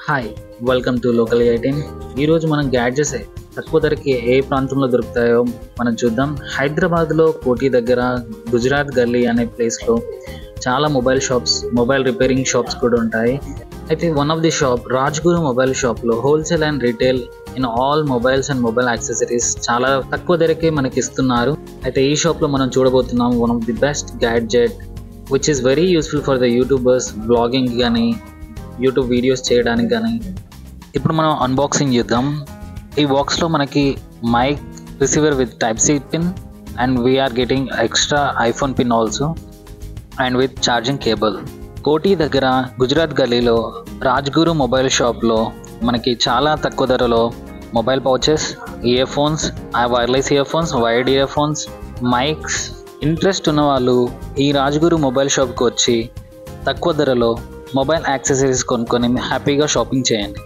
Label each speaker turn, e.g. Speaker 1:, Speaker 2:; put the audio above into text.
Speaker 1: Hi, welcome to local 18. ఈరోజు మనం gadgets తక్కువ ధరకి ఏ ప్రాంతంలో దొరుకుతాయో మనం చూద్దాం. హైదరాబాద్లో కోటి దగ్గర గుజరాత్ గల్లీ అనే ప్లేస్లో చాలా mobile shops, mobile repairing shops కూడా ఉంటాయి. అయితే one of the shop Rajguru mobile షాప్లో wholesale and retail in all mobiles and mobile accessories చాలా తక్కువ ధరకే మనకి ఇస్తున్నారు. అయితే ఈ షాప్లో మనం చూడబోతున్నాం one of the best gadget which is very useful for the YouTubers, blogging కానీ యూట్యూబ్ వీడియోస్ చేయడానికి కానీ. ఇప్పుడు మనం అన్బాక్సింగ్ చేద్దాం. ఈ బాక్స్లో మనకి mic, receiver with type C pin and we're getting extra iPhone pin also and with charging cable. Koti దగ్గర గుజరాత్ గల్లీలో రాజ్గురు మొబైల్ షాప్లో మనకి చాలా తక్కువ ధరలో mobile pouches, ear phones, wireless ear phones, wired ear phones, mics. Interest ఉన్న వాళ్ళు ఈ రాజ్గురు మొబైల్ షాప్కి వచ్చి తక్కువ ధరలో మొబైల్ యాక్సెసరీస్ కొనుక్కొని హ్యాపీగా షాపింగ్ చేయండి.